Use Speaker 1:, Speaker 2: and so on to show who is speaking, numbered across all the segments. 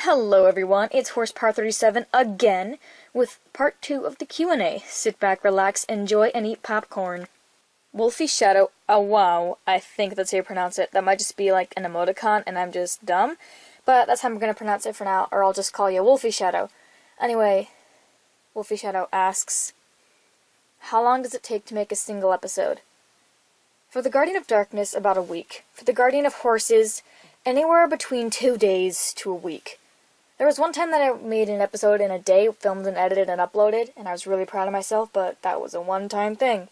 Speaker 1: Hello everyone, it's Horsepower37 again with part 2 of the Q&A. Sit back, relax, enjoy, and eat popcorn. Wolfie Shadow, wow, I think that's how you pronounce it. That might just be like an emoticon and I'm just dumb, but that's how I'm going to pronounce it for now, or I'll just call you Wolfie Shadow. Anyway, Wolfie Shadow asks, how long does it take to make a single episode? For the Guardian of Darkness, about a week. For the Guardian of Horses, anywhere between 2 days to a week. There was one time that I made an episode in a day, filmed and edited and uploaded, and I was really proud of myself, but that was a one-time thing.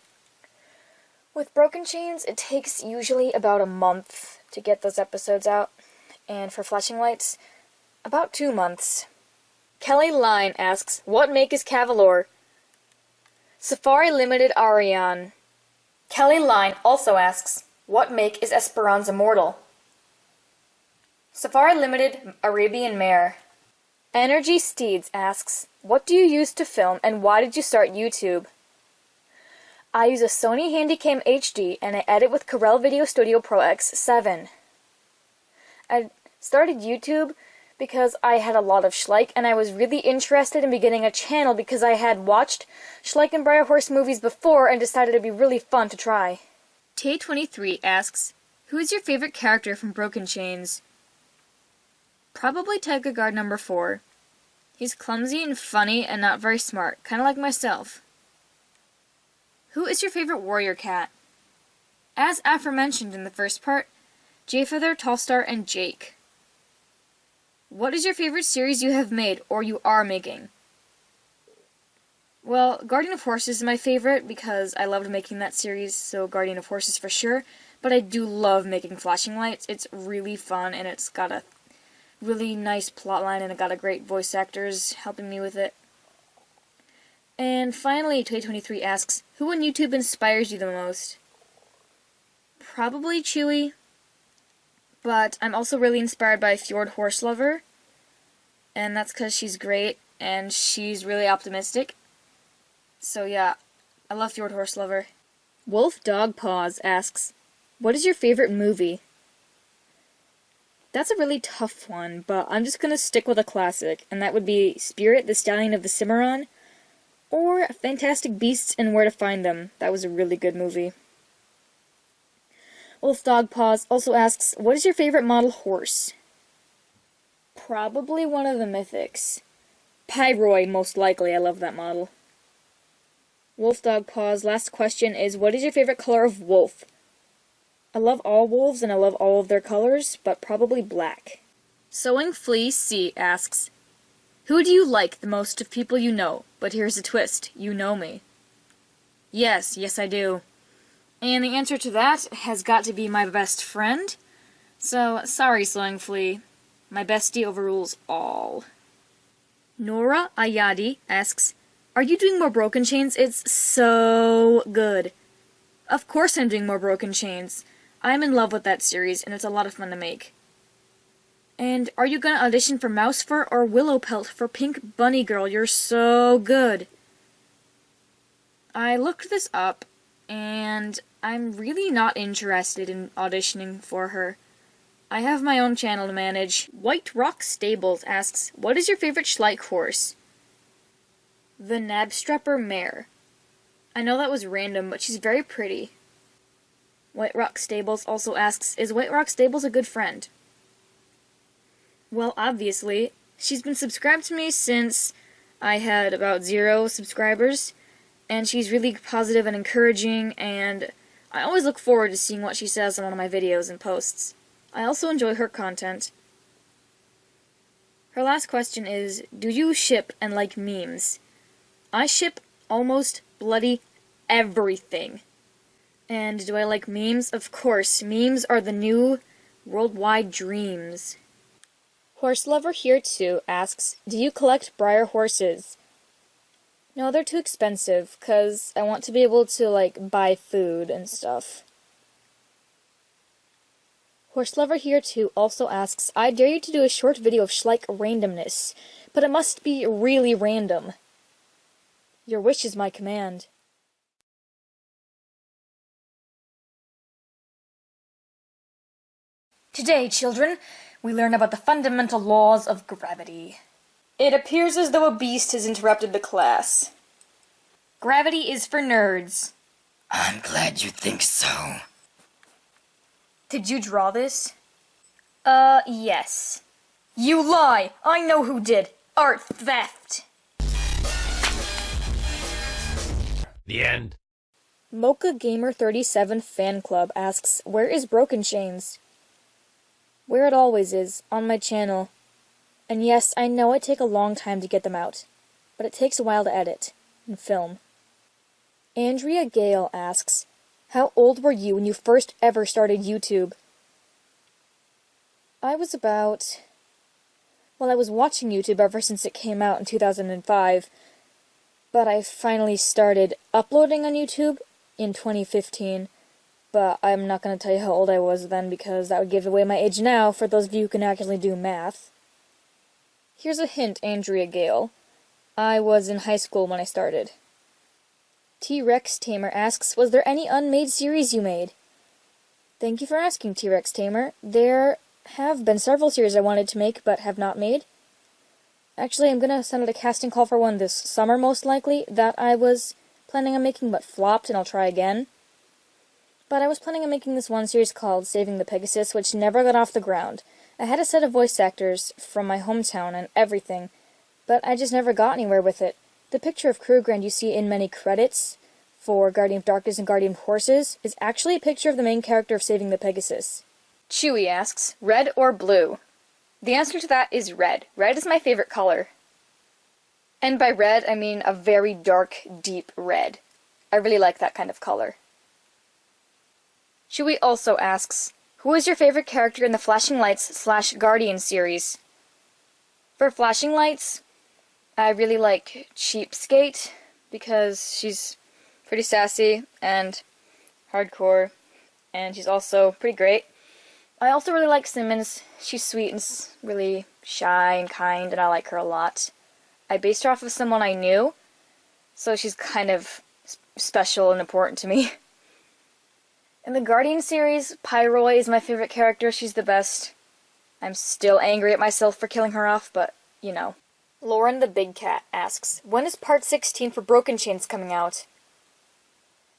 Speaker 1: With Broken Chains, it takes usually about a month to get those episodes out, and for Flashing Lights, about 2 months. Kelly Line asks, what make is Cavalier? Safari Limited Ariane. Kelly Line also asks, what make is Esperanza Mortal? Safari Limited Arabian Mare. Energy Steeds asks, what do you use to film and why did you start YouTube? I use a Sony Handycam HD and I edit with Corel Video Studio Pro X7. I started YouTube because I had a lot of Schleich and I was really interested in beginning a channel because I had watched Schleich and Briar Horse movies before and decided it'd be really fun to try. Tay23 asks, who is your favorite character from Broken Chains? Probably Tiger Guard number 4. He's clumsy and funny and not very smart, kinda like myself. Who is your favorite warrior cat? As aforementioned in the first part, Jayfeather, Tallstar, and Jake. What is your favorite series you have made, or you are making? Well, Guardian of Horses is my favorite because I loved making that series, so Guardian of Horses for sure, but I do love making Flashing Lights. It's really fun and it's got a really nice plotline and it got a great voice actors helping me with it. And finally, Tay23 asks, who on YouTube inspires you the most? Probably Chewy, but I'm also really inspired by Fjord Horselover, and that's because she's great and she's really optimistic. So yeah, I love Fjord Horselover. Wolf Dog Paws asks, what is your favorite movie? That's a really tough one, but I'm just gonna stick with a classic, and that would be Spirit, the Stallion of the Cimarron, or Fantastic Beasts and Where to Find Them. That was a really good movie. Wolf Dog Paws also asks, what is your favorite model horse? Probably one of the Mythics. Pyroy, most likely. I love that model. Wolf Dog Paws' last question is, what is your favorite color of wolf? I love all wolves and I love all of their colors, but probably black. Sewing Flea C asks, who do you like the most of people you know? But here's a twist, you know me. Yes I do. And the answer to that has got to be my best friend. So, sorry Sewing Flea. My bestie overrules all. Nora Ayadi asks, are you doing more Broken Chains? It's so good. Of course I'm doing more Broken Chains. I'm in love with that series, and it's a lot of fun to make. And are you gonna audition for Mouse Fur or Willow Pelt for Pink Bunny Girl? You're so good. I looked this up, and I'm really not interested in auditioning for her. I have my own channel to manage. White Rock Stables asks, what is your favorite Schleich horse? The Nabstrapper Mare. I know that was random, but she's very pretty. White Rock Stables also asks, is White Rock Stables a good friend? Well, obviously. She's been subscribed to me since I had about 0 subscribers, and she's really positive and encouraging, and I always look forward to seeing what she says on one of my videos and posts. I also enjoy her content. Her last question is, do you ship and like memes? I ship almost bloody everything. And do I like memes? Of course, memes are the new worldwide dreams. Horselover here too asks, do you collect Briar horses? No, they're too expensive, 'cause I want to be able to, like, buy food and stuff. Horselover here too also asks, I dare you to do a short video of Schleich randomness, but it must be really random. Your wish is my command. Today, children, we learn about the fundamental laws of gravity. It appears as though a beast has interrupted the class. Gravity is for nerds.
Speaker 2: I'm glad you think so.
Speaker 1: Did you draw this? Yes. You lie! I know who did. Art theft!
Speaker 3: The end.
Speaker 1: Mocha Gamer 37 Fan Club asks, where is Broken Chains? Where it always is, on my channel. And yes, I know it take a long time to get them out, but it takes a while to edit and film. Andrea Gale asks, how old were you when you first ever started YouTube? I was watching YouTube ever since it came out in 2005, but I finally started uploading on YouTube in 2015, but I'm not going to tell you how old I was then because that would give away my age now for those of you who can actually do math. Here's a hint, Andrea Gale. I was in high school when I started. T-Rex Tamer asks, was there any unmade series you made? Thank you for asking, T-Rex Tamer. There have been several series I wanted to make but have not made. Actually, I'm gonna send out a casting call for one this summer, most likely, that I was planning on making but flopped, and I'll try again. But I was planning on making this one series called Saving the Pegasus, which never got off the ground. I had a set of voice actors from my hometown and everything, but I just never got anywhere with it. The picture of Crew Grand you see in many credits for Guardian of Darkness and Guardian of Horses is actually a picture of the main character of Saving the Pegasus. Chewy asks, red or blue? The answer to that is red. Red is my favorite color. And by red, I mean a very dark, deep red. I really like that kind of color. Chewy also asks, who is your favorite character in the Flashing Lights / Guardian series? For Flashing Lights, I really like Cheapskate, because she's pretty sassy and hardcore, and she's also pretty great. I also really like Simmons. She's sweet and really shy and kind, and I like her a lot. I based her off of someone I knew, so she's kind of special and important to me. In the Guardian series, Pyroy is my favorite character. She's the best. I'm still angry at myself for killing her off, but, you know. Lauren the Big Cat asks, when is part 16 for Broken Chains coming out?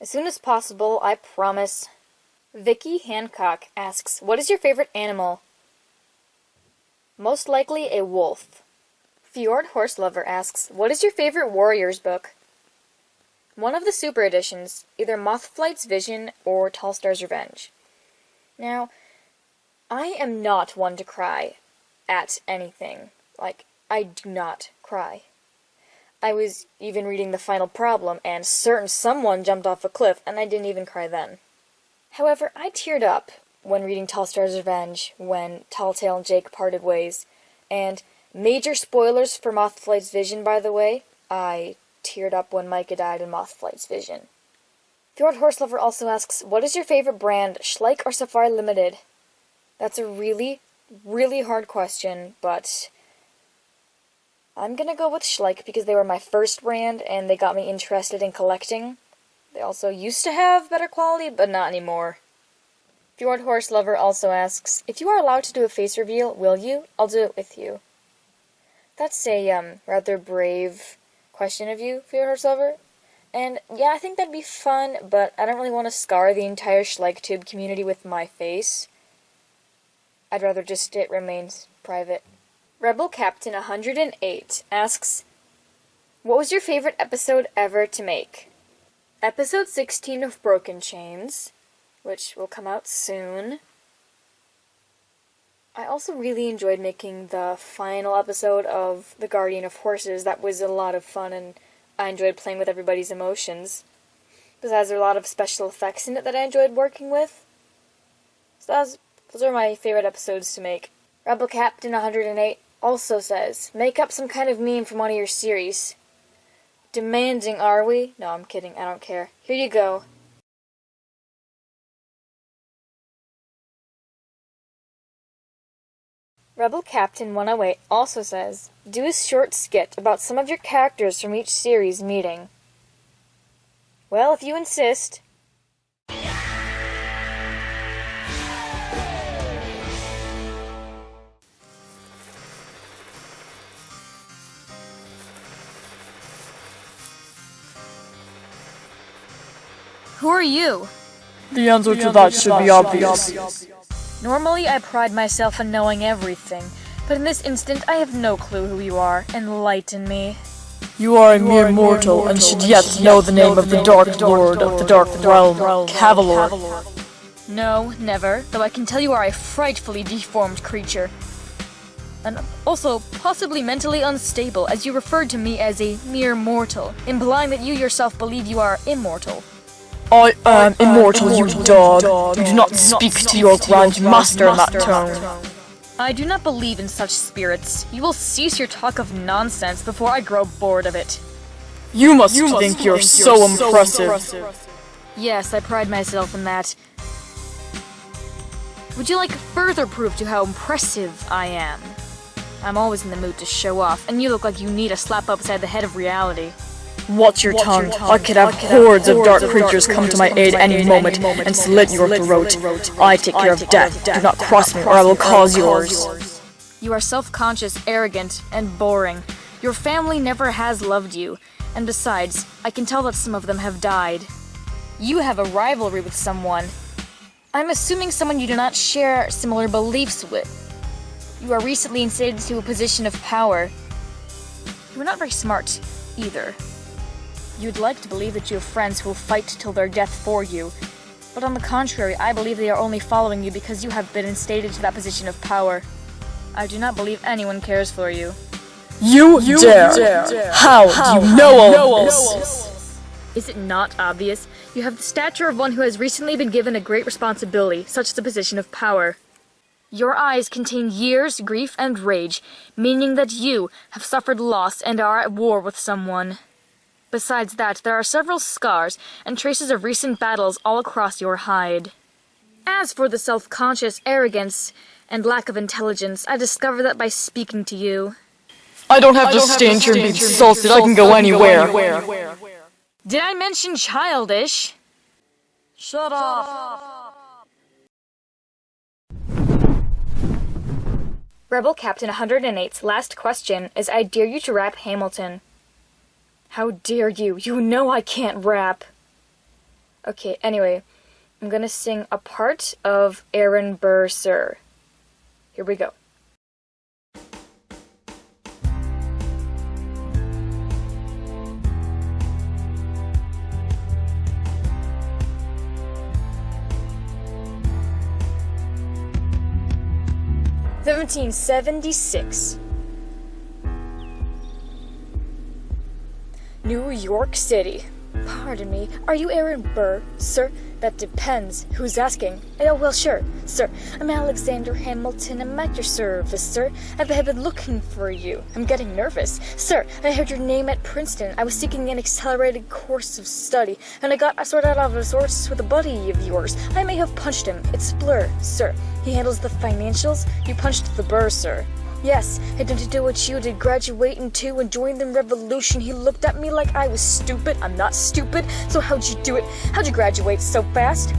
Speaker 1: As soon as possible, I promise. Vicky Hancock asks, what is your favorite animal? Most likely a wolf. Fjord Horselover asks, what is your favorite Warriors book? One of the Super Editions, either Mothflight's Vision or Tallstar's Revenge. Now, I am not one to cry at anything. Like, I do not cry. I was even reading The Final Problem, and certain someone jumped off a cliff, and I didn't even cry then. However, I teared up when reading Tallstar's Revenge when Telltale and Jake parted ways, and major spoilers for Mothflight's Vision, by the way, I teared up when Micah died in Mothflight's Vision. Fjord Horselover also asks, what is your favorite brand, Schleich or Safari Limited? That's a really, really hard question, but I'm gonna go with Schleich because they were my first brand and they got me interested in collecting. They also used to have better quality, but not anymore. Fjord Horselover also asks, if you are allowed to do a face reveal, will you? I'll do it with you. That's a rather brave question of you, Fjord Horselover. And yeah, I think that'd be fun, but I don't really want to scar the entire SchleichTube community with my face. I'd rather just it remains private. Rebel Captain 108 asks, what was your favorite episode ever to make? Episode 16 of Broken Chains, which will come out soon. I also really enjoyed making the final episode of The Guardian of Horses. That was a lot of fun, and I enjoyed playing with everybody's emotions. Besides, there are a lot of special effects in it that I enjoyed working with. So those are my favorite episodes to make. Rebel Captain 108 also says, make up some kind of meme from one of your series. Demanding, are we? No, I'm kidding. I don't care. Here you go. Rebel Captain 108 also says, do a short skit about some of your characters from each series meeting. Well, if you insist. Who are you?
Speaker 4: The answer to that should be obvious.
Speaker 1: Normally, I pride myself in knowing everything, but in this instant, I have no clue who you are. Enlighten me.
Speaker 4: You are a mere mortal, and should yet know the name of the Dark Lord of the Dark Realm, Cavalier.
Speaker 1: No, never, though I can tell you are a frightfully deformed creature. And also, possibly mentally unstable, as you referred to me as a mere mortal, implying that you yourself believe you are immortal.
Speaker 4: I am immortal, you dog. You do not speak to your Grand Master in that tone.
Speaker 1: I do not believe in such spirits. You will cease your talk of nonsense before I grow bored of it.
Speaker 4: You must think you're so impressive.
Speaker 1: Yes, I pride myself in that. Would you like further proof to how impressive I am? I'm always in the mood to show off, and you look like you need a slap upside the head of reality.
Speaker 4: Watch your tongue. I could have hordes of dark creatures come to my aid any moment and slit your throat. I take care of death. Do not cross me, or I will cause yours.
Speaker 1: You are self-conscious, arrogant, and boring. Your family never has loved you, and besides, I can tell that some of them have died. You have a rivalry with someone. I'm assuming someone you do not share similar beliefs with. You are recently instated to a position of power. You are not very smart, either. You'd like to believe that you have friends who will fight till their death for you, but on the contrary, I believe they are only following you because you have been instated to that position of power. I do not believe anyone cares for you.
Speaker 4: You dare! How do you know all this?
Speaker 1: Is it not obvious? You have the stature of one who has recently been given a great responsibility, such as a position of power. Your eyes contain years, grief, and rage, meaning that you have suffered loss and are at war with someone. Besides that, there are several scars and traces of recent battles all across your hide. As for the self-conscious arrogance and lack of intelligence, I discovered that by speaking to you.
Speaker 4: I don't have to stand here and be insulted. I can go anywhere.
Speaker 1: Did I mention childish? Shut up. Rebel Captain 108's last question is I dare you to rap Hamilton. How dare you? You know I can't rap. Okay, anyway, I'm gonna sing a part of Aaron Burr, Sir. Here we go. "1776. New York City. Pardon me, are you Aaron Burr, sir? That depends. Who's asking? Oh, well, sure, sir. I'm Alexander Hamilton. I'm at your service, sir. I've been looking for you. I'm getting nervous. Sir, I heard your name at Princeton. I was seeking an accelerated course of study, and I got sorted out of resorts with a buddy of yours. I may have punched him. It's Blur, sir. He handles the financials. You punched the Burr, sir. Yes, I didn't do what you did, graduate into and join the revolution. He looked at me like I was stupid. I'm not stupid, so how'd you do it? How'd you graduate so fast?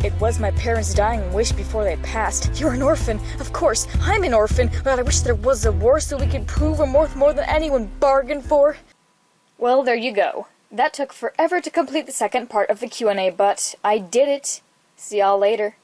Speaker 1: It was my parents' dying wish before they passed. You're an orphan. Of course, I'm an orphan, but I wish there was a war so we could prove we're worth more than anyone bargained for. Well, there you go. That took forever to complete the second part of the Q&A, but I did it. See y'all later.